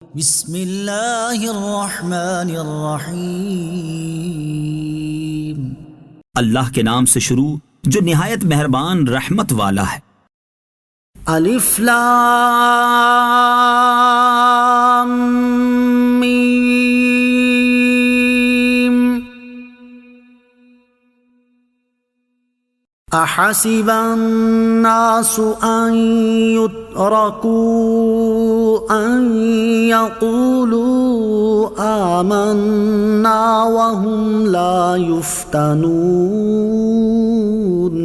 بسم اللہ الرحمن الرحیم۔ اللہ کے نام سے شروع جو نہایت مہربان رحمت والا ہے۔ الف لام میم۔ احسب الناس ان يتركوا ان يقولوا آمنا وهم لا يفتنون۔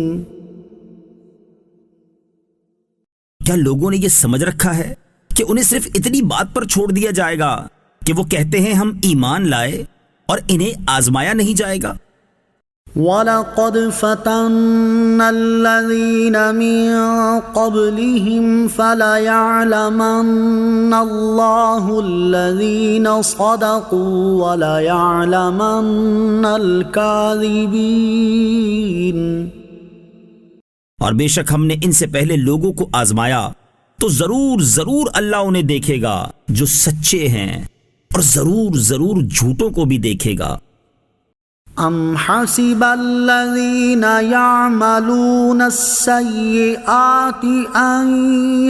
کیا لوگوں نے یہ سمجھ رکھا ہے کہ انہیں صرف اتنی بات پر چھوڑ دیا جائے گا کہ وہ کہتے ہیں ہم ایمان لائے اور انہیں آزمایا نہیں جائے گا؟ وَلَقَدْ فَتَنَّا الَّذِينَ مِن قَبْلِهِمْ فَلَيَعْلَمَنَّ اللَّهُ الَّذِينَ صَدَقُوا وَلَيَعْلَمَنَّ الْكَاذِبِينَ۔ اور بے شک ہم نے ان سے پہلے لوگوں کو آزمایا تو ضرور اللہ انہیں دیکھے گا جو سچے ہیں، اور ضرور جھوٹوں کو بھی دیکھے گا۔ ام حسب الذین یعملون السیئات ان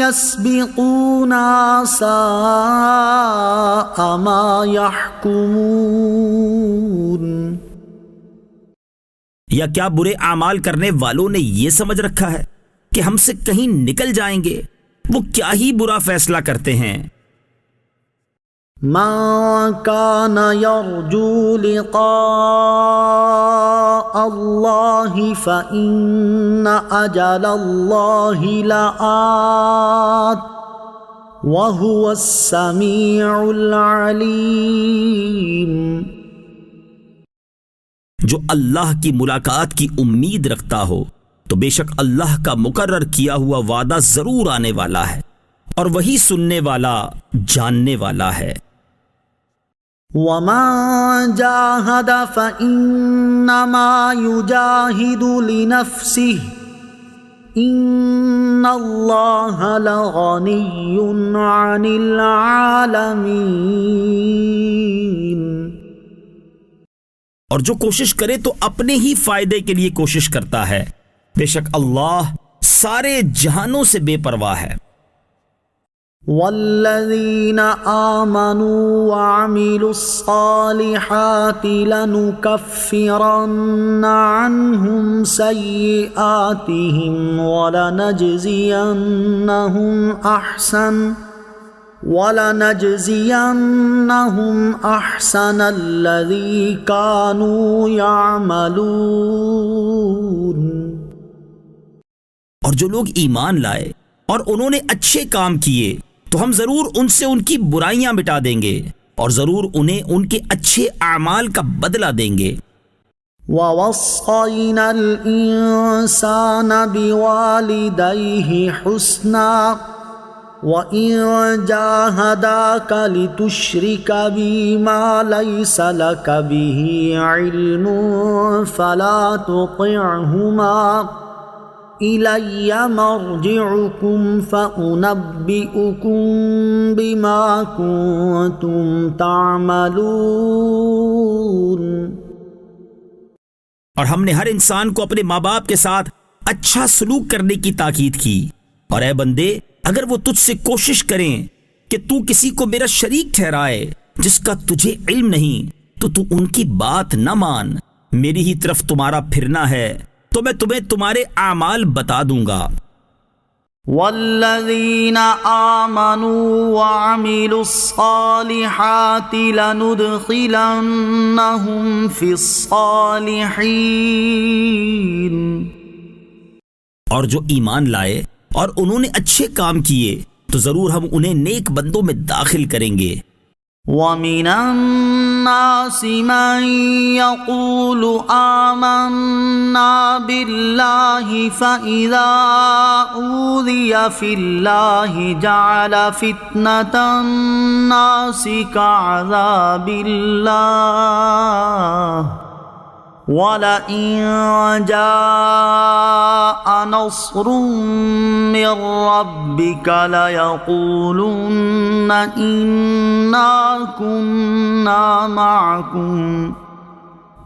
یسبقونا ساء ما یحکمون۔ یا کیا برے اعمال کرنے والوں نے یہ سمجھ رکھا ہے کہ ہم سے کہیں نکل جائیں گے؟ وہ کیا ہی برا فیصلہ کرتے ہیں۔ من کان یرجو لقاء اللہ فإن اجل اللہ لآت وہو السمیع العلیم۔ جو اللہ کی ملاقات کی امید رکھتا ہو تو بے شک اللہ کا مقرر کیا ہوا وعدہ ضرور آنے والا ہے، اور وہی سننے والا جاننے والا ہے۔ وَمَن جَاهَدَ فَإِنَّمَا يُجَاهِدُ لِنَفْسِهِ إِنَّ اللَّهَ لَغَنِيٌّ عَنِ الْعَالَمِينَ۔ اور جو کوشش کرے تو اپنے ہی فائدے کے لیے کوشش کرتا ہے، بے شک اللہ سارے جہانوں سے بے پرواہ ہے۔ والذین آمنوا وعملوا الصالحات لنکفرن عنہم سیئاتہم ولنجزینہم احسن الذی کانوا یعملون۔ اور جو لوگ ایمان لائے اور انہوں نے اچھے کام کیے تو ہم ضرور ان سے ان کی برائیاں مٹا دیں گے، اور ضرور انہیں ان کے اچھے اعمال کا بدلہ دیں گے۔ وَوَصَّيْنَا الْإِنسَانَ بِوَالِدَيْهِ حُسْنًا وَإِن جَاهَدَاكَ لِتُشْرِكَ بِي مَا لَيْسَ لَكَ بِهِ عِلْمٌ فَلَا تُطِعْهُمَا إِلَيَّ مَرْجِعُكُمْ فَأُنَبِّئُكُمْ بِمَا كُنتُمْ تَعْمَلُونَ۔ اور ہم نے ہر انسان کو اپنے ماں باپ کے ساتھ اچھا سلوک کرنے کی تاکید کی، اور اے بندے اگر وہ تجھ سے کوشش کریں کہ تو کسی کو میرا شریک ٹھہرائے جس کا تجھے علم نہیں، تو تو ان کی بات نہ مان، میری ہی طرف تمہارا پھرنا ہے تو میں تمہیں تمہارے اعمال بتا دوں گا۔ والذین آمنوا وعملوا الصالحات لندخلنہم فی الصالحین۔ اور جو ایمان لائے اور انہوں نے اچھے کام کیے تو ضرور ہم انہیں نیک بندوں میں داخل کریں گے۔ وَمِنَ النَّاسِ مَن يَقُولُ آمَنَّا بِاللَّهِ فَإِذَا أُوذِيَ فِي اللَّهِ جَعَلَ فِتْنَةَ النَّاسِ كَعَذَابِ اللَّهِ وَلَئِن جَاءَ نَصْرٌ مِّن رَّبِّكَ لَيَقُولُنَّ إِنَّا كُنَّا مَعَكُمْ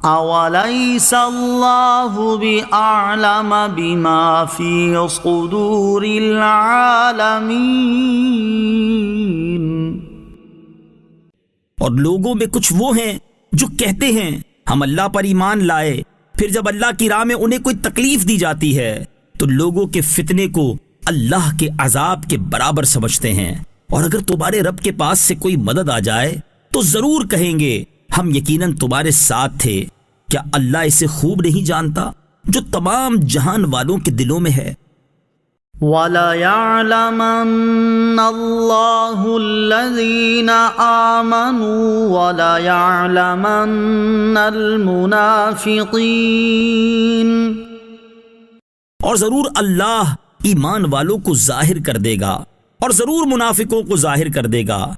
أَوَلَيْسَ اللَّهُ بِأَعْلَمَ بِمَا فِي صُدُورِ الْعَالَمِينَ۔ اور لوگوں میں کچھ وہ ہیں جو کہتے ہیں ہم اللہ پر ایمان لائے، پھر جب اللہ کی راہ میں انہیں کوئی تکلیف دی جاتی ہے تو لوگوں کے فتنے کو اللہ کے عذاب کے برابر سمجھتے ہیں، اور اگر تمہارے رب کے پاس سے کوئی مدد آ جائے تو ضرور کہیں گے ہم یقیناً تمہارے ساتھ تھے۔ کیا اللہ اسے خوب نہیں جانتا جو تمام جہان والوں کے دلوں میں ہے؟ وَلَيَعْلَمَنَّ اللَّهُ الَّذِينَ آمَنُوا وَلَيَعْلَمَنَّ الْمُنَافِقِينَ۔ اور ضرور اللہ ایمان والوں کو ظاہر کر دے گا اور ضرور منافقوں کو ظاہر کر دے گا۔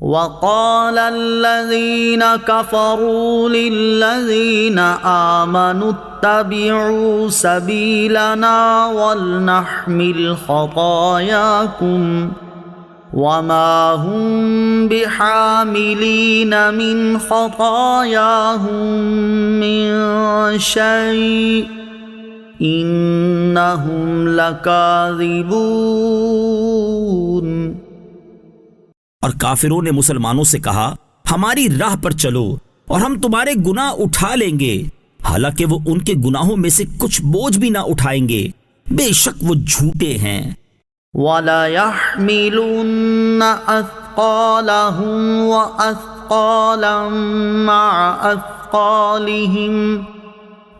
وَقَالَ الَّذِينَ كَفَرُوا لِلَّذِينَ آمَنُوا اتَّبِعُوا سَبِيلَنَا وَلْنَحْمِلْ خَطَايَاكُمْ وَمَا هُمْ بِحَامِلِينَ مِنْ خَطَايَاهُمْ مِنْ شَيْءٍ إِنَّهُمْ لَكَاذِبُونَ۔ اور کافروں نے مسلمانوں سے کہا ہماری راہ پر چلو اور ہم تمہارے گناہ اٹھا لیں گے، حالانکہ وہ ان کے گناہوں میں سے کچھ بوجھ بھی نہ اٹھائیں گے، بے شک وہ جھوٹے ہیں۔ وَلَيَحْمِلُنَّ أَثْقَالَهُمْ وَأَثْقَالًا مَعَ أَثْقَالِهِمْ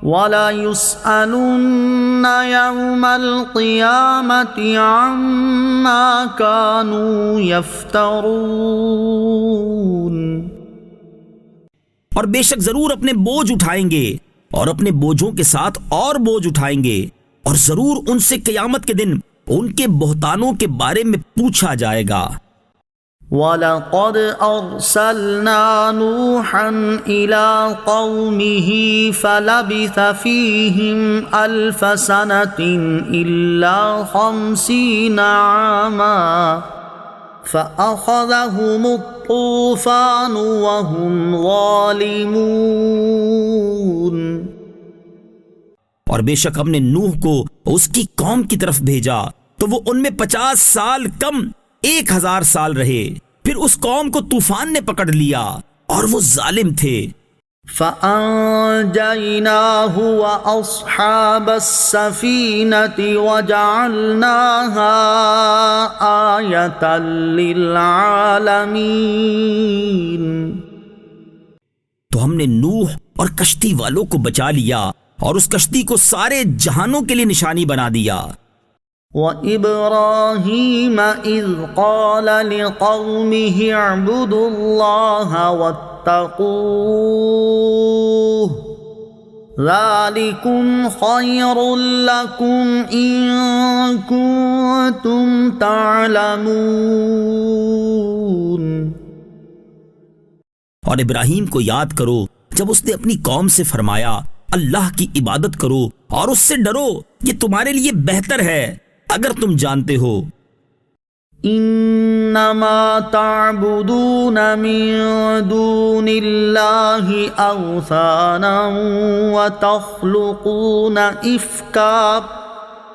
وَلَيُسْأَلُنَّ يَوْمَ الْقِيَامَةِ عَمَّا كَانُوا يَفْتَرُونَ۔ اور بے شک ضرور اپنے بوجھ اٹھائیں گے اور اپنے بوجھوں کے ساتھ اور بوجھ اٹھائیں گے، اور ضرور ان سے قیامت کے دن ان کے بہتانوں کے بارے میں پوچھا جائے گا۔ وَلَقَدْ أَرْسَلْنَا نُوحًا إِلَىٰ قَوْمِهِ فَلَبِثَ فِيهِمْ أَلْفَ سَنَةٍ إِلَّا 50 عَامًا فَأَخَذَهُمُ الطُّوفَانُ وَهُمْ ظَالِمُونَ۔ اور بے شک ہم نے نوح کو اس کی قوم کی طرف بھیجا تو وہ ان میں 50 سال کم 1000 سال رہے، پھر اس قوم کو طوفان نے پکڑ لیا اور وہ ظالم تھے۔ فَأَنجَيْنَاهُ وَأَصْحَابَ السَّفِينَةِ وَجَعَلْنَاهَا آيَةً لِّلْعَالَمِينَ۔ تو ہم نے نوح اور کشتی والوں کو بچا لیا اور اس کشتی کو سارے جہانوں کے لیے نشانی بنا دیا۔ وَإِبْرَاهِيمَ إِذْ قَالَ لِقَوْمِهِ اعْبُدُوا اللَّهَ وَاتَّقُوهُ ذَلِكُمْ خَيْرٌ لَكُمْ إِن كُنتُمْ تَعْلَمُونَ۔ اور ابراہیم کو یاد کرو جب اس نے اپنی قوم سے فرمایا اللہ کی عبادت کرو اور اس سے ڈرو، یہ تمہارے لیے بہتر ہے اگر تم جانتے ہو۔ انما تعبدون من دون اللہ اوثانا وتخلقون افکا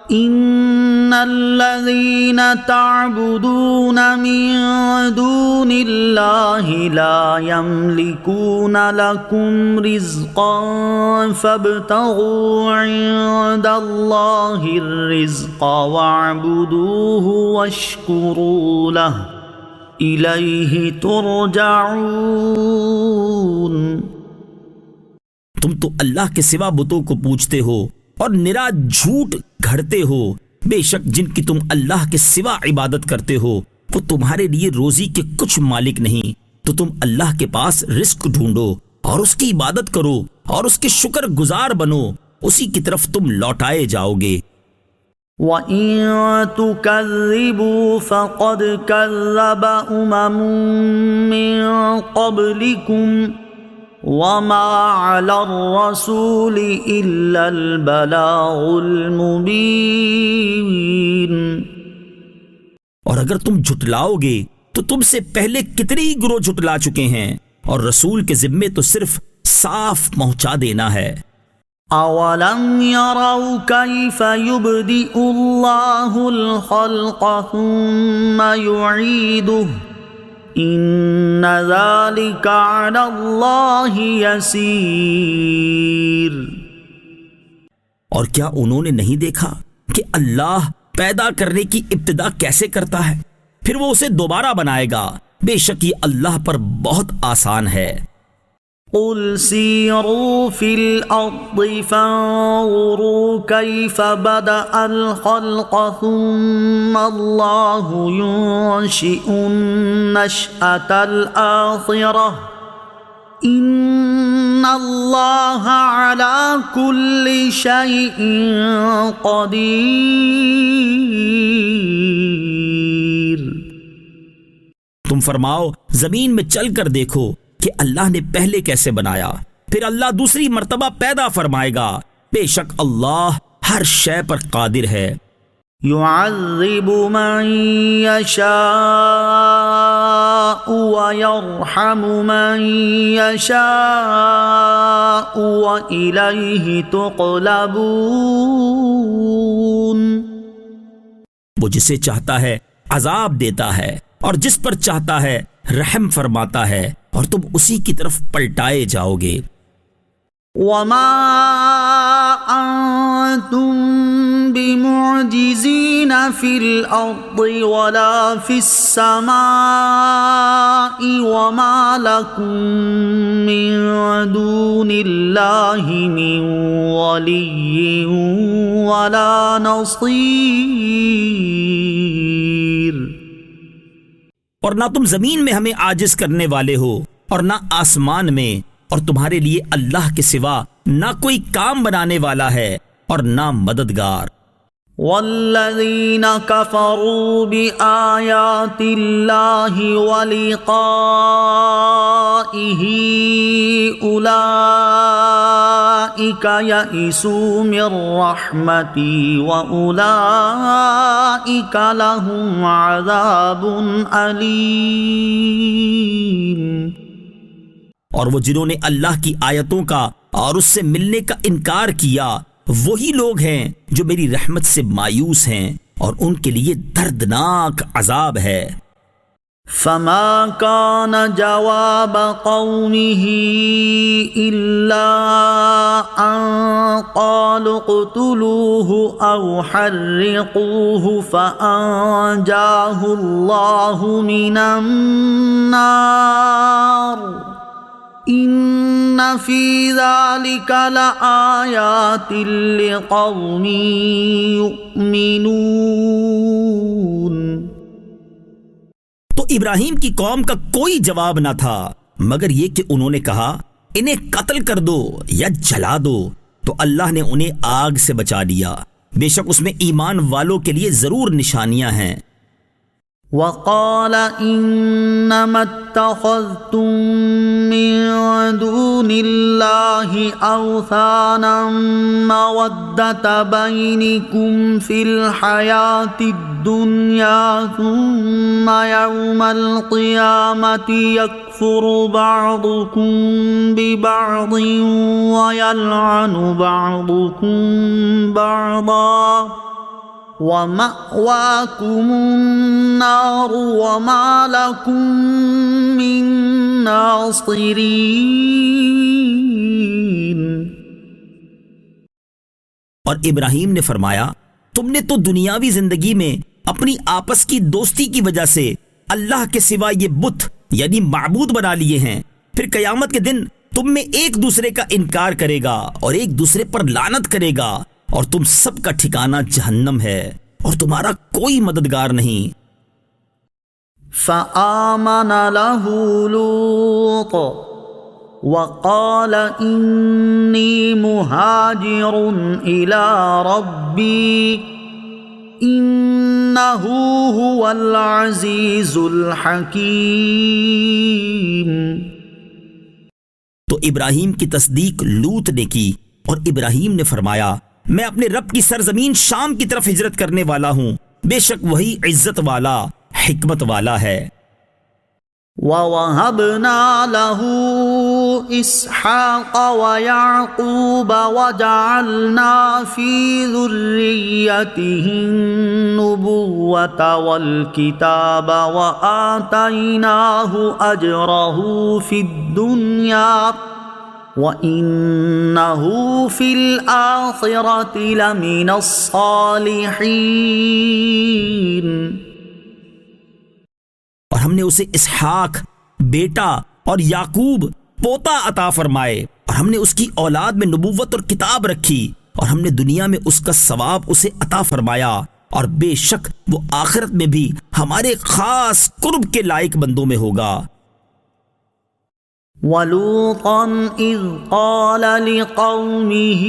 ان الذین تعبدون من دون اللہ لا یملکون لکم رزقا فابتغوا عند اللہ الرزق واعبدوہ واشکروا لہ الیہ ترجعون۔ تم تو اللہ کے سوا بتوں کو پوجتے ہو اور نرا جھوٹ گھڑتے ہو، بے شک جن کی تم اللہ کے سوا عبادت کرتے ہو وہ تمہارے لیے روزی کے کچھ مالک نہیں، تو تم اللہ کے پاس رزق ڈھونڈو اور اس کی عبادت کرو اور اس کے شکر گزار بنو، اسی کی طرف تم لوٹائے جاؤ گے۔ وَإِن تُكَذِّبُوا فَقَدْ كَذَّبَ أُمَمٌ مِّن قَبْلِكُمْ وما على الرسول إلا البلاغ المبين. اور اگر تم جھٹلاؤ گے تو تم سے پہلے کتنے ہی گروہ جھٹلا چکے ہیں، اور رسول کے ذمے تو صرف صاف پہنچا دینا ہے. أولم يروا كيف يبدئ الله الخلق ثم يعيده إن ذلك على الله يسير. اور کیا انہوں نے نہیں دیکھا کہ اللہ پیدا کرنے کی ابتدا کیسے کرتا ہے، پھر وہ اسے دوبارہ بنائے گا؟ بے شک یہ اللہ پر بہت آسان ہے. قل سيروا في الأرض فانظروا كيف بدأ الخلق ثم الله ينشئ النشأة الآخرة إن الله على كل شيء قدير. تم فرماؤ زمین میں چل کر دیکھو کہ اللہ نے پہلے کیسے بنایا، پھر اللہ دوسری مرتبہ پیدا فرمائے گا. بے شک اللہ ہر شے پر قادر ہے. يعذب من يشاء ويرحم من يشاء وإليه تقلبون. وہ جسے چاہتا ہے عذاب دیتا ہے، اور جس پر چاہتا ہے رحم فرماتا ہے، اور تم اسی کی طرف پلٹائے جاؤ گے. وما أنتم بمعجزين في الأرض ولا في السماء وما لكم من دون الله من ولي ولا نصير. اور نہ تم زمین میں ہمیں عاجز کرنے والے ہو، اور نہ آسمان میں، اور تمہارے لیے اللہ کے سوا نہ کوئی کام بنانے والا ہے اور نہ مددگار. والذین کفروا بآیات اللہ ولقائہ اولئک یئسوا من رحمتی واولئک لهم عذاب علیم. اور وہ جنہوں نے اللہ کی آیتوں کا اور اس سے ملنے کا انکار کیا، وہی لوگ ہیں جو میری رحمت سے مایوس ہیں، اور ان کے لیے دردناک عذاب ہے. فما كان جواب قومه إلا أن قالوا اقتلوه أو حرقوه فأنجاه الله من النار إن في ذلك لآيات لقوم يؤمنون. تو ابراہیم کی قوم کا کوئی جواب نہ تھا مگر یہ کہ انہوں نے کہا انہیں قتل کر دو یا جلا دو، تو اللہ نے انہیں آگ سے بچا لیا. بے شک اس میں ایمان والوں کے لیے ضرور نشانیاں ہیں. وقال انما اتخذتم من دون الله اوثانا مودة بينكم في الحياة الدنيا ثم يوم القيامة يكفر بعضكم ببعض ويلعن بعضكم بعضا وَمَأْوَاكُمُ النَّارُ وَمَا لَكُم مِّن نَّاصِرِينَ. اور ابراہیم نے فرمایا تم نے تو دنیاوی زندگی میں اپنی آپس کی دوستی کی وجہ سے اللہ کے سوا یہ بت یعنی معبود بنا لیے ہیں، پھر قیامت کے دن تم میں ایک دوسرے کا انکار کرے گا اور ایک دوسرے پر لعنت کرے گا، اور تم سب کا ٹھکانہ جہنم ہے اور تمہارا کوئی مددگار نہیں. فآمن له لوط وقال إني مهاجر إلى ربي إنه هو العزيز الحكيم. تو ابراہیم کی تصدیق لوط نے کی، اور ابراہیم نے فرمایا میں اپنے رب کی سرزمین شام کی طرف ہجرت کرنے والا ہوں، بے شک وہی عزت والا حکمت والا ہے۔ وَوَهَبْنَا لَهُ إِسْحَاقَ وَيَعْقُوبَ وَجَعَلْنَا فِي ذُرِّيَّتِهِ النُّبُوَّةَ وَالْكِتَابَ وَآتَيْنَاهُ أَجْرَهُ فِي الدُّنْيَا وَإِنَّهُ فِي الْآخِرَةِ لَمِنَ الصَّالِحِينَ۔ اور ہم نے اسے اسحاق بیٹا اور یعقوب پوتا عطا فرمائے، اور ہم نے اس کی اولاد میں نبوت اور کتاب رکھی، اور ہم نے دنیا میں اس کا ثواب اسے عطا فرمایا، اور بے شک وہ آخرت میں بھی ہمارے خاص قرب کے لائق بندوں میں ہوگا۔ وَلُوطًا إِذْ قَالَ لِقَوْمِهِ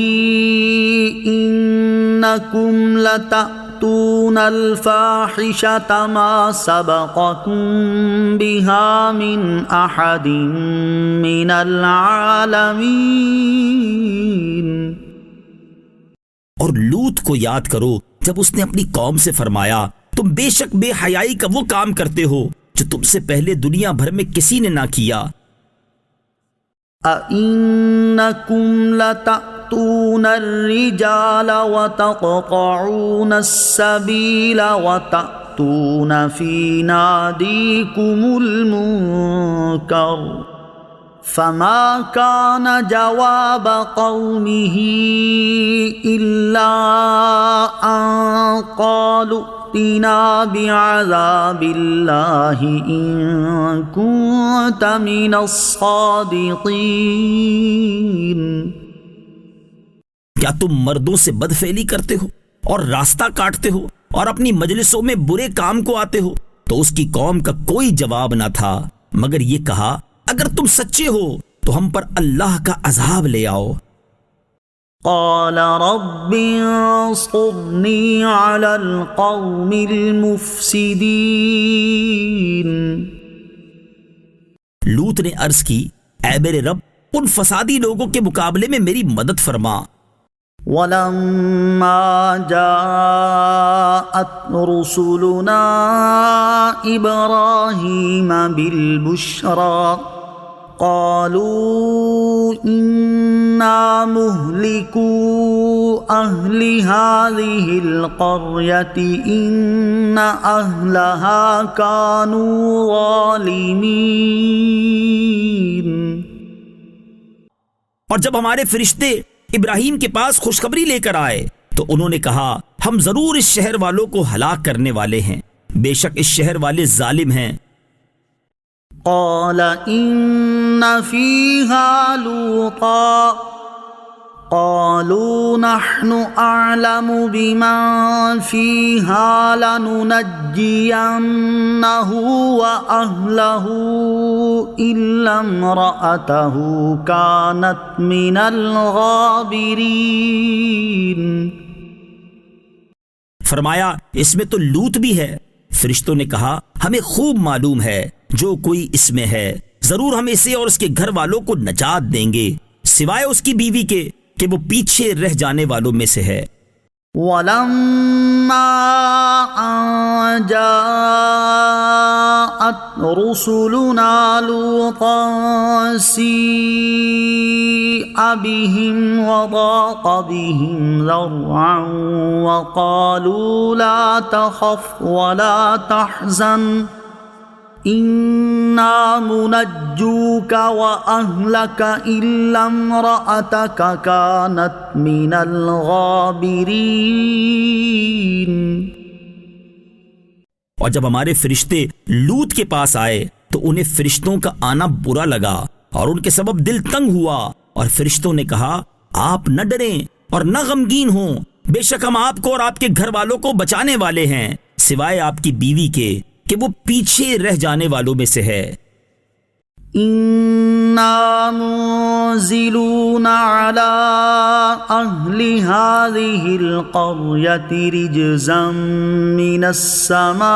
إِنَّكُمْ لَتَأْتُونَ الْفَاحِشَةَ مَا سَبَقَكُمْ بِهَا مِنْ أَحَدٍ مِّنَ الْعَالَمِينَ۔ اور لوط کو یاد کرو جب اس نے اپنی قوم سے فرمایا تم بے شک بے حیائی کا وہ کام کرتے ہو جو تم سے پہلے دنیا بھر میں کسی نے نہ کیا۔ أَإِنَّكُمْ لَتَأْتُونَ الرِّجَالَ وَتَقْطَعُونَ السَّبِيلَ وَتَأْتُونَ فِي نَادِيكُمُ الْمُنكَرَ فَمَا كَانَ جَوَابَ قَوْمِهِ إِلَّا أَن قَالُوا ائْتِنَا بِعَذَابِ اللَّهِ إِن كُنتَ مِنَ الصَّادِقِينَ۔ کیا تم مردوں سے بدفعلی کرتے ہو اور راستہ کاٹتے ہو اور اپنی مجلسوں میں برے کام کو آتے ہو؟ تو اس کی قوم کا کوئی جواب نہ تھا مگر یہ کہا اگر تم سچے ہو تو ہم پر اللہ کا عذاب لے آؤ۔ قال رب انصرنی علی القوم المفسدین۔ لوط نے عرض کی اے میرے رب ان فسادی لوگوں کے مقابلے میں میری مدد فرما۔ وَلَمَّا جَاءَتْ رُسُلُنَا إِبْرَاهِيمَ بِالْبُشْرَى قَالُوا إِنَّا مُهْلِكُو أَهْلِ هَذِهِ الْقَرْيَةِ إِنَّ أَهْلَهَا كَانُوا ظَالِمِينَ۔ اور جب ہمارے فرشتے ابراہیم کے پاس خوشخبری لے کر آئے تو انہوں نے کہا ہم ضرور اس شہر والوں کو ہلاک کرنے والے ہیں، بے شک اس شہر والے ظالم ہیں۔ قال إن فيها لوطا قالوا نحن أعلم بمن فيها لننجينه وأهله إلا امرأته كانت من الغابرين۔ فرمایا اس میں تو لوط بھی ہے۔ فرشتوں نے کہا ہمیں خوب معلوم ہے جو کوئی اس میں ہے، ضرور ہم اسے اور اس کے گھر والوں کو نجات دیں گے سوائے اس کی بیوی کے کہ وہ پیچھے رہ جانے والوں میں سے ہے۔ وَلَمَّا أَن جَاءَتْ رُسُلُنَا لُوطًا سِيءَ بِهِمْ وَضَاقَ بِهِمْ ذَرْعًا وَقَالُوا لَا تَخَفْ وَلَا تَحْزَنْ إِنَّا مُنَجُّوكَ وَأَهْلَكَ إِلَّا امْرَأَتَكَ كَانَتْ مِنَ الْغَابِرِينَ۔ اور جب ہمارے فرشتے لوط کے پاس آئے تو انہیں فرشتوں کا آنا برا لگا اور ان کے سبب دل تنگ ہوا، اور فرشتوں نے کہا آپ نہ ڈریں اور نہ غمگین ہوں، بے شک ہم آپ کو اور آپ کے گھر والوں کو بچانے والے ہیں سوائے آپ کی بیوی کے کہ وہ پیچھے رہ جانے والوں میں سے ہے۔ إنا منزلون على أهل هذه القرية رجزا من السماء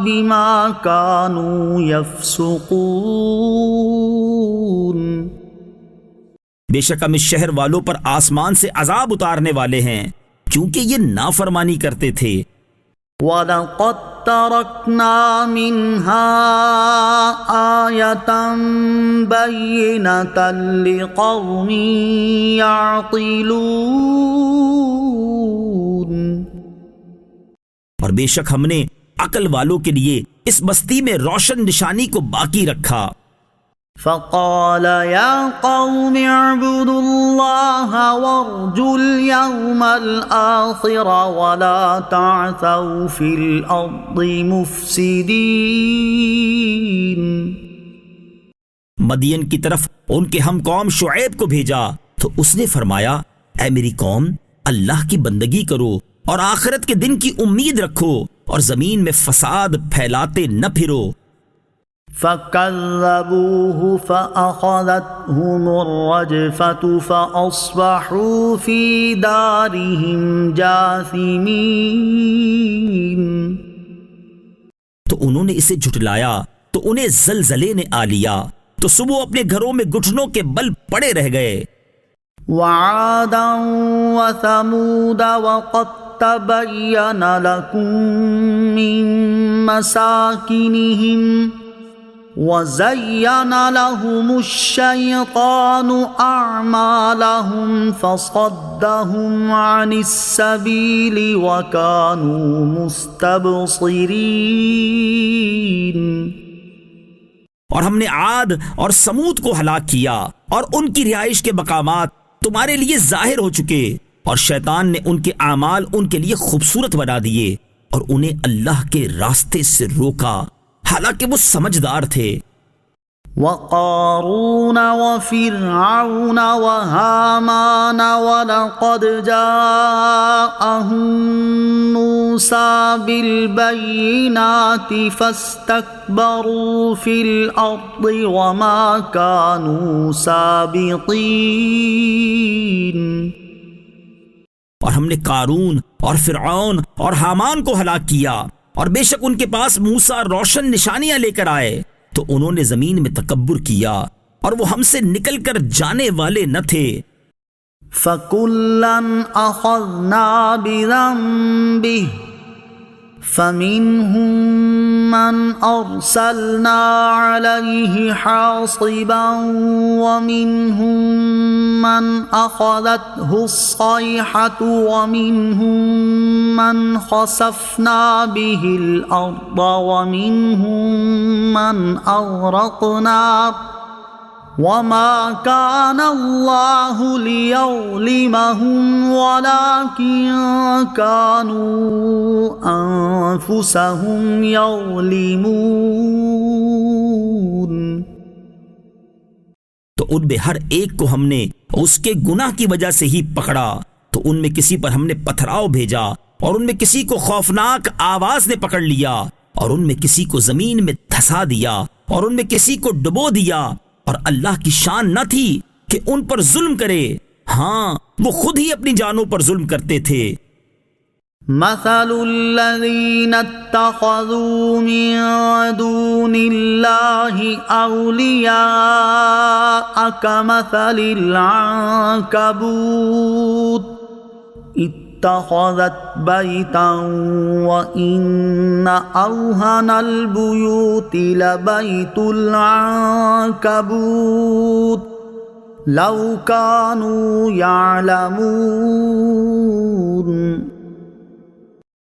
بما كانوا يفسقون. بے شک ہم اس شہر والوں پر آسمان سے عذاب اتارنے والے ہیں کیونکہ یہ نافرمانی کرتے تھے. وَلَقَدْ تَرَكْنَا مِنْهَا آيَةً بَيِّنَةً لِقَوْمٍ يَعْقِلُونَ. اور بے شک ہم نے عقل والوں کے لیے اس بستی میں روشن نشانی کو باقی رکھا. فقال يا قوم اعبدوا الله وارجوا اليوم الآخر ولا تعثوا في الأرض مفسدين. مدین کی طرف ان کے ہم قوم شعیب کو بھیجا تو اس نے فرمایا اے میری قوم اللہ کی بندگی کرو اور آخرت کے دن کی امید رکھو اور زمین میں فساد پھیلاتے نہ پھرو. فَكَذَّبُوهُ فَأَخَذَتْهُمُ الرَّجْفَةُ فَأَصْبَحُوا فِي دَارِهِمْ جَاثِمِينَ. تو انہوں نے اسے جھٹلایا تو انہیں زلزلے نے آ لیا تو صبح اپنے گھروں میں گھٹنوں کے بل پڑے رہ گئے. وَعَادًا وَثَمُودَ وَقَدْ تَبَيَّنَ لَكُم مِّن مَّسَاكِنِهِمْ وَزَيَّنَ لَهُمُ الشَّيْطَانُ أَعْمَالَهُمْ فَصَدَّهُمْ عَنِ السَّبِيلِ وَكَانُوا مُسْتَبْصِرِينَ. اور ہم نے عاد اور سمود کو ہلاک کیا اور ان کی رہائش کے مقامات تمہارے لیے ظاہر ہو چکے اور شیطان نے ان کے اعمال ان کے لیے خوبصورت بنا دیے اور انہیں اللہ کے راستے سے روکا حالانکہ وہ سمجھدار تھے. وَقَارُونَ وَفِرْعَوْنَ وَهَامَانَ وَلَقَدْ جَاءَهُم مُوسَى بِالْبَيِّنَاتِ فَاسْتَكْبَرُوا فِي الْأَرْضِ وَمَا كَانُوا سَابِقِينَ. اور ہم نے قارون اور فرعون اور حامان کو ہلاک کیا اور بے شک ان کے پاس موسیٰ روشن نشانیاں لے کر آئے تو انہوں نے زمین میں تکبر کیا اور وہ ہم سے نکل کر جانے والے نہ تھے. فَكُلًّا أَخَذْنَا بِذَنبِهِ فَمِنْهُمْ مَنْ أَرْسَلْنَا عَلَيْهِ حَاصِبًا وَمِنْهُمْ مَنْ أَخَذَتْهُ الصَّيْحَةُ وَمِنْهُمْ مَنْ خَسَفْنَا بِهِ الْأَرْضَ وَمِنْهُمْ مَنْ أَغْرَقْنَا وَمَا كَانَ اللَّهُ لِيَظْلِمَهُمْ وَلَكِنْ كَانُوا أَنفُسَهُمْ يَظْلِمُونَ. تو ان میں ہر ایک کو ہم نے اس کے گناہ کی وجہ سے ہی پکڑا تو ان میں کسی پر ہم نے پتھراؤ بھیجا اور ان میں کسی کو خوفناک آواز نے پکڑ لیا اور ان میں کسی کو زمین میں دھسا دیا اور ان میں کسی کو ڈبو دیا اور اللہ کی شان نہ تھی کہ ان پر ظلم کرے. ہاں وہ خود ہی اپنی جانوں پر ظلم کرتے تھے. مثل الذين اتخذوا من دون الله أولياء كمثل العنكبوت اتخذت بيتا وإن أوهن البيوت لبيت العنكبوت لو كانوا يعلمون.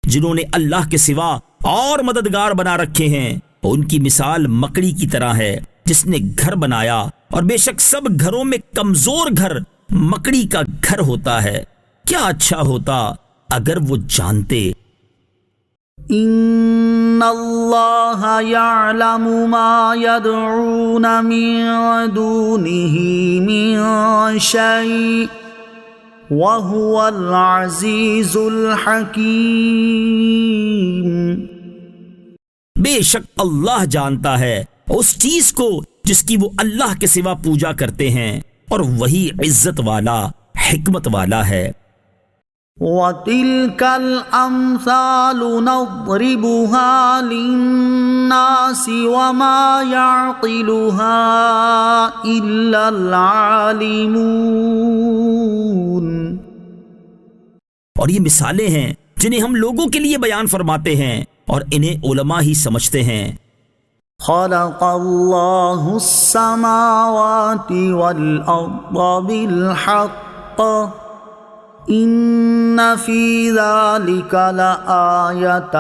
جنہوں نے اللہ کے سوا اور مددگار بنا رکھے ہیں ان کی مثال مکڑی کی طرح ہے جس نے گھر بنایا اور بے شک سب گھروں میں کمزور گھر مکڑی کا گھر ہوتا ہے. کیا اچھا ہوتا اگر وہ جانتے. ان اللہ یعلم ما يدعون من دونه من شیء وَهُوَ الْعَزِيزُ الْحَكِيمُ. بے شک اللہ جانتا ہے اس چیز کو جس کی وہ اللہ کے سوا پوجا کرتے ہیں، اور وہی عزت والا حکمت والا ہے۔ وَتِلْكَ الْأَمْثَالُ نَضْرِبُهَا لِلنَّاسِ وَمَا يَعْقِلُهَا إِلَّا الْعَالِمُونَ۔ اور یہ مثالیں ہیں جنہیں ہم لوگوں کے لیے بیان فرماتے ہیں، اور انہیں علماء ہی سمجھتے ہیں۔ خلق اللہ السماوات والارض بالحق ان فی ذلک لآیۃ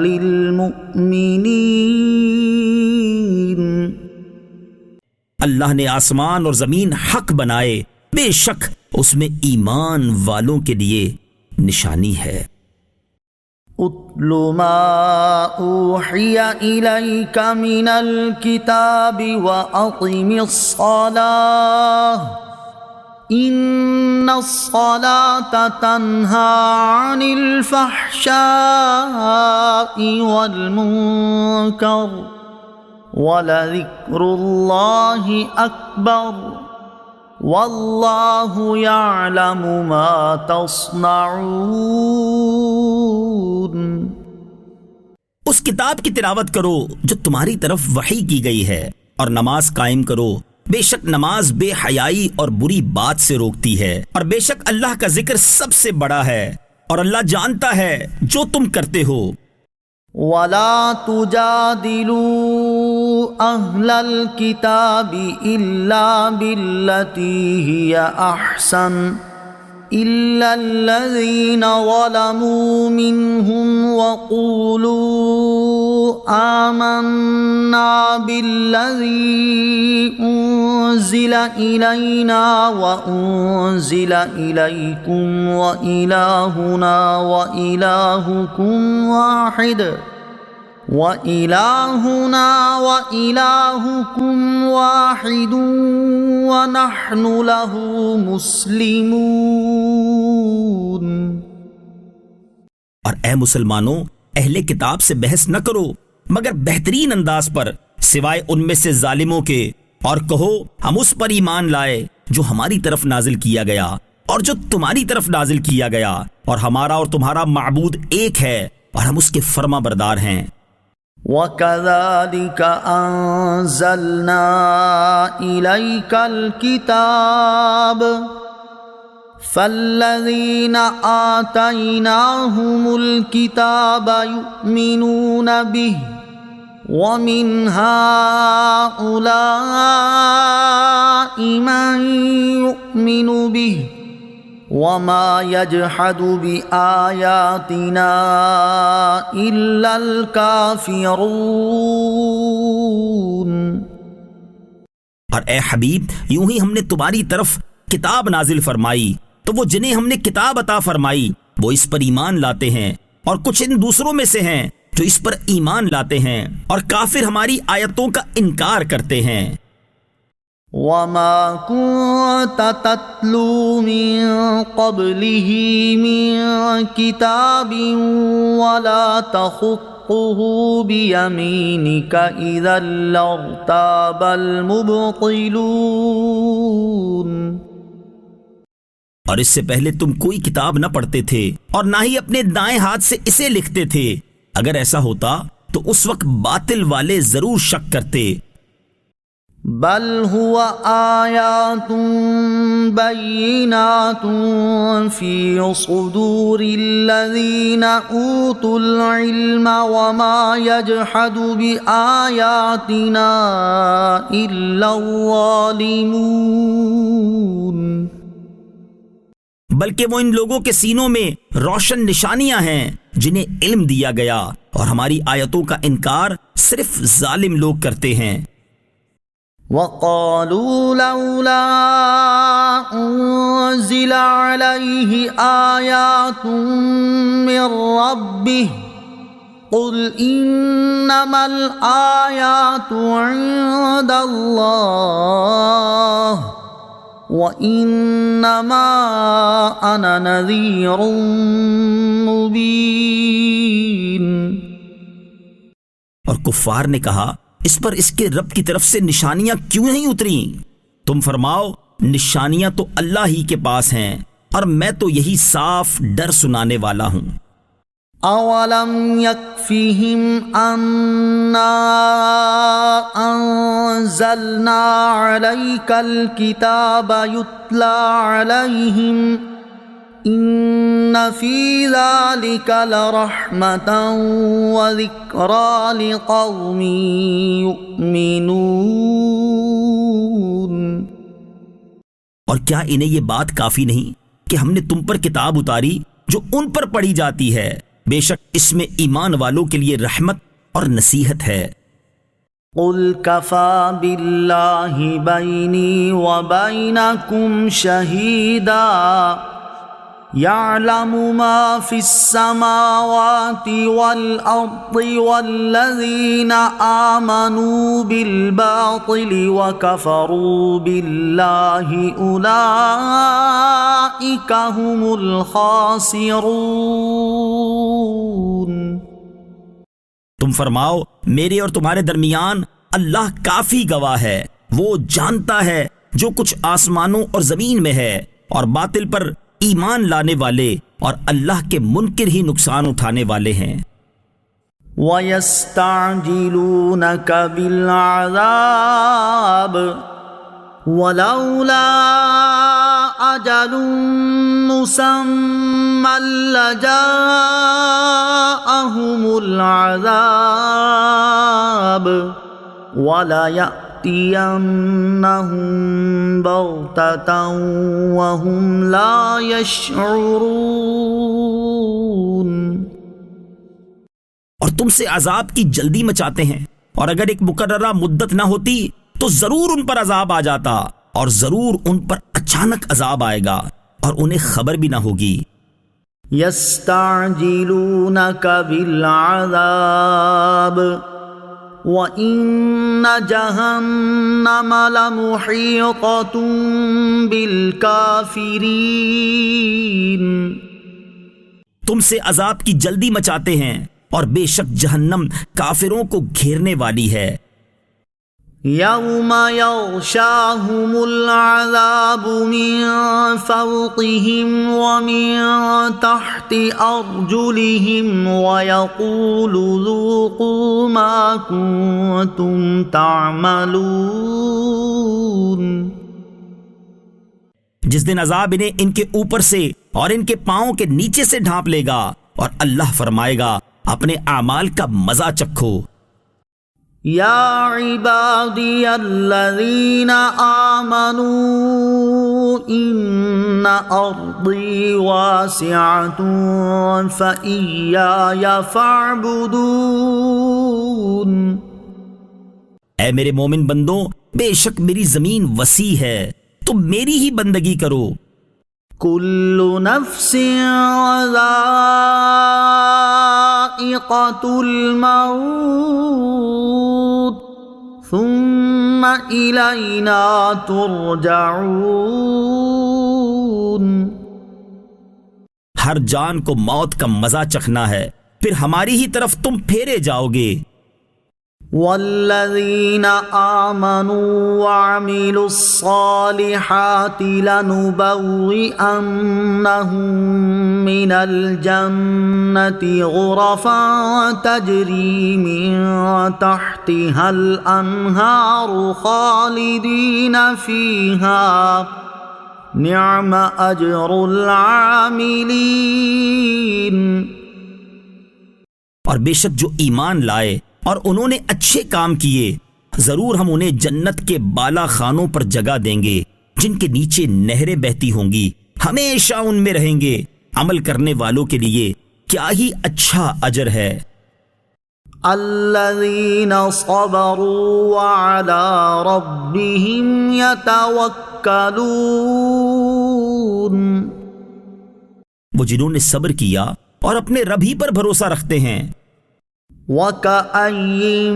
للمؤمنین۔ اللہ نے آسمان اور زمین حق بنائے، بے شک اس میں ایمان والوں کے لیے نشانی ہے۔ اتل ما اوحی الیک من الکتاب واقم الصلاۃ ان الصلاۃ تنہی عن الفحشاء والمنکر ولذکر اللہ اکبر واللہ یعلم ما تصنعون۔ اس کتاب کی تلاوت کرو جو تمہاری طرف وحی کی گئی ہے، اور نماز قائم کرو، بے شک نماز بے حیائی اور بری بات سے روکتی ہے، اور بے شک اللہ کا ذکر سب سے بڑا ہے، اور اللہ جانتا ہے جو تم کرتے ہو۔ وَلَا تُجَادِلُوا أَهْلَ الْكِتَابِ إِلَّا بِالَّتِي هِيَ أَحْسَنُ إِلَّا الَّذِينَ ظَلَمُوا مِنْهُمْ وَقُولُوا آمَنَّا بِالَّذِي أُنزِلَ إِلَيْنَا وَأُنزِلَ إِلَيْكُمْ وَإِلَٰهُنَا وَإِلَٰهُكُمْ وَاحِدٌ وَنَحْنُ لَهُ مُسْلِمُونَ۔ اور اے مسلمانوں، اہل کتاب سے بحث نہ کرو مگر بہترین انداز پر، سوائے ان میں سے ظالموں کے، اور کہو ہم اس پر ایمان لائے جو ہماری طرف نازل کیا گیا اور جو تمہاری طرف نازل کیا گیا، اور ہمارا اور تمہارا معبود ایک ہے، اور ہم اس کے فرما بردار ہیں۔ وَكَذَلِكَ أَنزَلْنَا إِلَيْكَ الْكِتَابَ فَالَّذِينَ آتَيْنَاهُمُ الْكِتَابَ يُؤْمِنُونَ بِهِ وَمِنْ هَؤُلَاءِ مَن يُؤْمِنُ بِهِ وَمَا يَجْحَدُ بِآيَاتِنَا إِلَّا الْكَافِرُونَ۔ اور اے حبیب، یوں ہی ہم نے تمہاری طرف کتاب نازل فرمائی تو وہ جنہیں ہم نے کتاب عطا فرمائی وہ اس پر ایمان لاتے ہیں، اور کچھ ان دوسروں میں سے ہیں جو اس پر ایمان لاتے ہیں، اور کافر ہماری آیتوں کا انکار کرتے ہیں۔ وَمَا كُنْتَ تَتْلُو مِن قَبْلِهِ مِن كِتَابٍ وَلَا تَخُطُّهُ بِيَمِينِكَ إِذًا لَارْتَابَ الْمُبْطِلُونَ۔ اور اس سے پہلے تم کوئی کتاب نہ پڑھتے تھے اور نہ ہی اپنے دائیں ہاتھ سے اسے لکھتے تھے، اگر ایسا ہوتا تو اس وقت باطل والے ضرور شک کرتے۔ بل هو آیات بینات فی صدور الذین اوتوا العلم وما یجحد بآیاتنا الا الظالمون۔ بلکہ وہ ان لوگوں کے سینوں میں روشن نشانیاں ہیں جنہیں علم دیا گیا، اور ہماری آیتوں کا انکار صرف ظالم لوگ کرتے ہیں۔ وَقَالُوا لَوْلَا أُنزِلَ عَلَيْهِ آيَاتٌ مِّن رَّبِّهِ قُلْ إِنَّمَا الْآيَاتُ عِندَ اللَّهِ وَإِنَّمَا أَنَا نَذِيرٌ مُّبِينٌ۔ اور کفار نے کہا اس پر اس کے رب کی طرف سے نشانیاں کیوں نہیں اتری؟ تم فرماؤ نشانیاں تو اللہ ہی کے پاس ہیں اور میں تو یہی صاف ڈر سنانے والا ہوں۔ اولم یکفہم انا انزلنا علیک الکتاب یتلی علیہم ان فی ذلک لرحمۃ وذکریٰ لقوم یؤمنون۔ اور کیا انہیں یہ بات کافی نہیں کہ ہم نے تم پر کتاب اتاری جو ان پر پڑھی جاتی ہے؟ بے شک اس میں ایمان والوں کے لیے رحمت اور نصیحت ہے۔ قل کفی باللہ بینی وبینکم شہیدا یعلم ما فی السماوات والارض والذین آمنوا بالباطل وکفروا باللہ اولئک هم الخاسرون۔ تم فرماؤ میرے اور تمہارے درمیان اللہ کافی گواہ ہے، وہ جانتا ہے جو کچھ آسمانوں اور زمین میں ہے، اور باطل پر ایمان لانے والے اور اللہ کے منکر ہی نقصان اٹھانے والے ہیں۔ وَيَسْتَعْجِلُونَكَ بِالْعَذَابِ وَلَوْلَا أَجَلٌ مُّسَمًّى لَّجَاءَهُمُ الْعَذَابُ وَلَيَأْتِيَنَّهُم بَغْتَةً وَهُمْ لَا يَشْعُرُونَ۔ اور تم سے عذاب کی جلدی مچاتے ہیں، اور اگر ایک مقررہ مدت نہ ہوتی تو ضرور ان پر عذاب آ جاتا، اور ضرور ان پر اچانک عذاب آئے گا اور انہیں خبر بھی نہ ہوگی۔ يَسْتَعْجِلُونَكَ بِالْعَذَابِ وَإِنَّ جَهَنَّمَ لَمُحِيطَةٌ بِالْكَافِرِينَ۔ تم سے عذاب کی جلدی مچاتے ہیں، اور بے شک جہنم کافروں کو گھیرنے والی ہے۔ یوم یغشاہم العذاب من فوقہم ومن تحت ارجلہم ویقول ذوقوا ما کنتم تعملون۔ جس دن عذاب انہیں ان کے اوپر سے اور ان کے پاؤں کے نیچے سے ڈھانپ لے گا، اور اللہ فرمائے گا اپنے اعمال کا مزہ چکھو۔ یا عبادی الذین آمنوا ان ارضی واسعۃ فإیای فاعبدون۔ اے میرے مومن بندوں، بے شک میری زمین وسیع ہے، تم میری ہی بندگی کرو۔ کل نفس ذائقۃ الموت ثم الینا ترجعون۔ ہر جان کو موت کا مزہ چکھنا ہے، پھر ہماری ہی طرف تم پھیرے جاؤ گے۔ والذین آمنوا وعملوا الصالحات لنبوئنهم من الجنة غرفا تجری من تحتها الانہار خالدین فیہا نعم اجر العاملین۔ اور بے شک جو ایمان لائے اور انہوں نے اچھے کام کیے، ضرور ہم انہیں جنت کے بالا خانوں پر جگہ دیں گے، جن کے نیچے نہریں بہتی ہوں گی، ہمیشہ ان میں رہیں گے۔ عمل کرنے والوں کے لیے کیا ہی اچھا اجر ہے۔ الذین صبروا وعلی ربهم یتوکلون۔ وہ جنہوں نے صبر کیا اور اپنے رب ہی پر بھروسہ رکھتے ہیں۔ وَكَأَيٍّن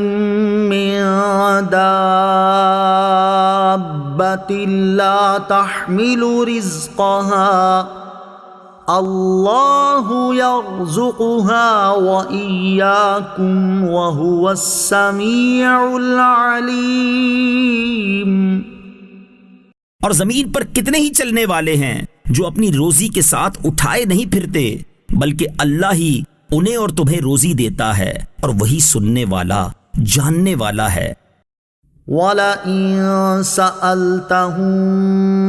مِّن دَابَّةٍ لَّا تَحْمِلُ رِزْقَهَا اللہ یرزقها وإیاکم وہو السمیع العلیم۔ اور زمین پر کتنے ہی چلنے والے ہیں جو اپنی روزی کے ساتھ اٹھائے نہیں پھرتے، بلکہ اللہ ہی انہیں اور تمہیں روزی دیتا ہے، اور وہی سننے والا جاننے والا ہے۔ وَلَئِن سَأَلْتَهُم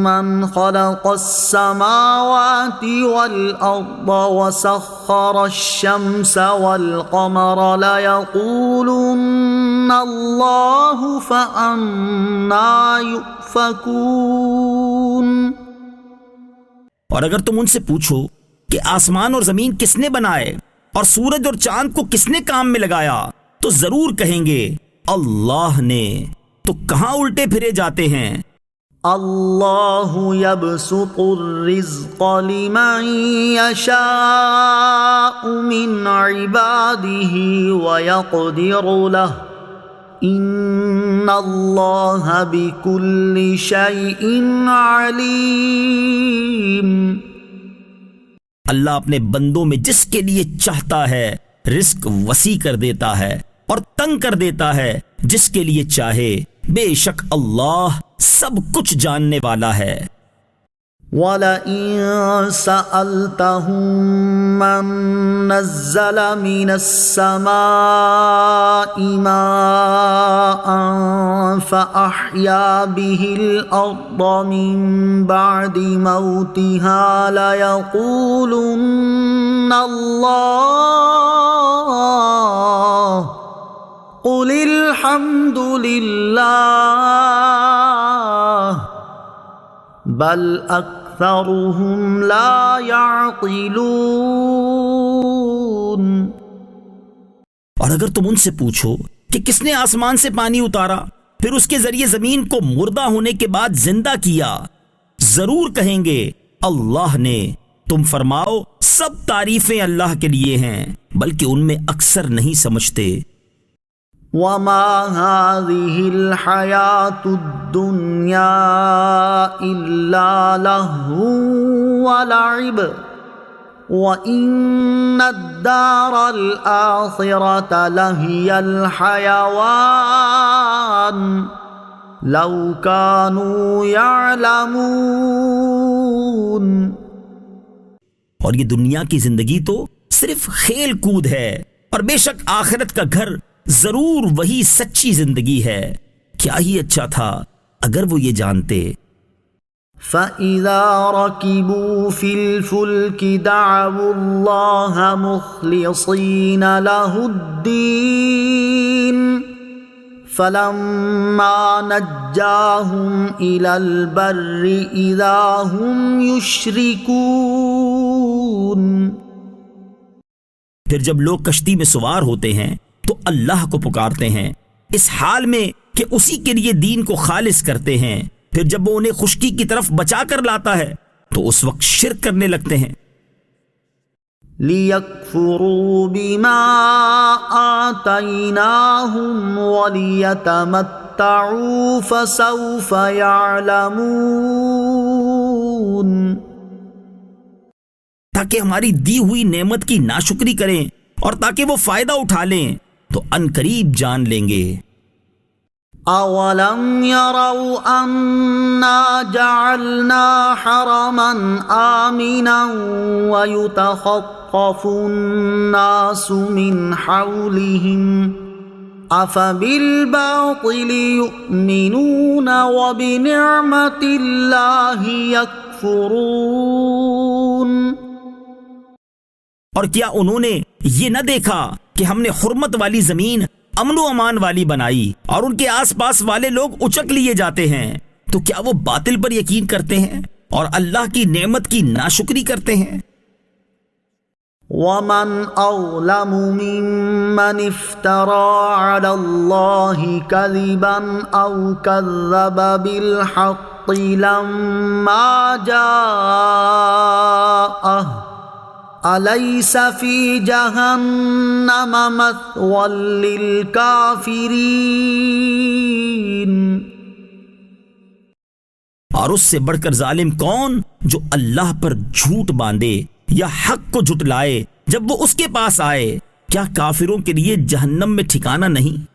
مَّنْ خَلَقَ السَّمَاوَاتِ وَالْأَرْضَ وَسَخَّرَ الشَّمْسَ وَالْقَمَرَ لَيَقُولُنَّ اللَّهُ فَأَنَّىٰ يُؤْفَكُونَ۔ اور اگر تم ان سے پوچھو کہ آسمان اور زمین کس نے بنائے اور سورج اور چاند کو کس نے کام میں لگایا، تو ضرور کہیں گے اللہ نے، تو کہاں الٹے پھرے جاتے ہیں۔ اللہ یبسط الرزق لمن یشاء من عباده ویقدر له ان اللہ بکل شیء علیم۔ اللہ اپنے بندوں میں جس کے لیے چاہتا ہے رزق وسیع کر دیتا ہے اور تنگ کر دیتا ہے جس کے لیے چاہے، بے شک اللہ سب کچھ جاننے والا ہے۔ وَلَئِن سَأَلْتَهُم مَّن نَّزَّلَ مِنَ السَّمَاءِ مَاءً فَأَحْيَا بِهِ الْأَرْضَ مِن بَعْدِ مَوْتِهَا لَيَقُولُنَّ اللَّهُ قُلِ الْحَمْدُ لِلَّهِ بَلْ أَكْثَرُهُمْ لَا يَعْقِلُونَ۔ اور اگر تم ان سے پوچھو کہ کس نے آسمان سے پانی اتارا پھر اس کے ذریعے زمین کو مردہ ہونے کے بعد زندہ کیا، ضرور کہیں گے اللہ نے، تم فرماؤ سب تعریفیں اللہ کے لیے ہیں، بلکہ ان میں اکثر نہیں سمجھتے۔ وَمَا هَٰذِهِ الْحَيَاةُ الدُّنْيَا إِلَّا لَهْوٌ وَلَعِبٌ وَإِنَّ الدَّارَ الْآخِرَةَ لَهِيَ الْحَيَوَانُ لَوْ كَانُوا يَعْلَمُونَ۔ اور یہ دنیا کی زندگی تو صرف کھیل کود ہے، اور بے شک آخرت کا گھر ضرور وہی سچی زندگی ہے، کیا ہی اچھا تھا اگر وہ یہ جانتے۔ فَإِذَا رَكِبُوا فِي الْفُلْكِ دَعَوُا اللَّهَ مُخْلِصِينَ لَهُ الدِّينَ فَلَمَّا نَجَّاهُمْ إِلَى الْبَرِّ إِذَا هُمْ يُشْرِكُونَ۔ پھر جب لوگ کشتی میں سوار ہوتے ہیں تو اللہ کو پکارتے ہیں اس حال میں کہ اسی کے لیے دین کو خالص کرتے ہیں، پھر جب وہ انہیں خشکی کی طرف بچا کر لاتا ہے تو اس وقت شرک کرنے لگتے ہیں۔ لِيَكْفُرُوا بِمَا آتَيْنَاهُمْ وَلِيَتَمَتَّعُوا فَسَوْفَ يَعْلَمُونَ۔ تاکہ ہماری دی ہوئی نعمت کی ناشکری کریں اور تاکہ وہ فائدہ اٹھا لیں تو ان قریب جان لیں گے۔ اولم يروا انا جعلنا حرما آمنا ويتخطف الناس من حولهم افبالباطل يؤمنون وبنعمة الله يكفرون۔ اور کیا انہوں نے یہ نہ دیکھا کہ ہم نے حرمت والی زمین امن و امان والی بنائی اور ان کے آس پاس والے لوگ اچک لیے جاتے ہیں، تو کیا وہ باطل پر یقین کرتے ہیں اور اللہ کی نعمت کی ناشکری کرتے ہیں؟ وَمَنْ أَظْلَمُ مِمَّنِ افْتَرَىٰ عَلَى اللَّهِ كَذِبًا أَوْ كَذَّبَ بِالْحَقِّ لَمَّا جَاءَهُ أَلَيْسَ فِي جَهَنَّمَ مَثْوًى لِلْكَافِرِينَ۔ اور اس سے بڑھ کر ظالم کون جو اللہ پر جھوٹ باندھے یا حق کو جھٹلائے جب وہ اس کے پاس آئے، کیا کافروں کے لیے جہنم میں ٹھکانہ نہیں؟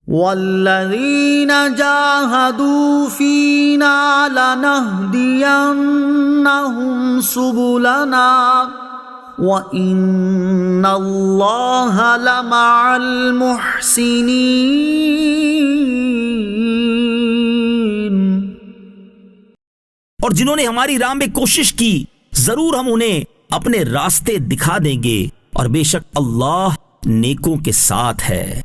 والذین جاہدوا فینا لنہدینہم سبلنا وَإِنَّ اللَّهَ لَمَعَ الْمُحْسِنِينَ۔ اور جنہوں نے ہماری راہ میں کوشش کی ضرور ہم انہیں اپنے راستے دکھا دیں گے، اور بے شک اللہ نیکوں کے ساتھ ہے۔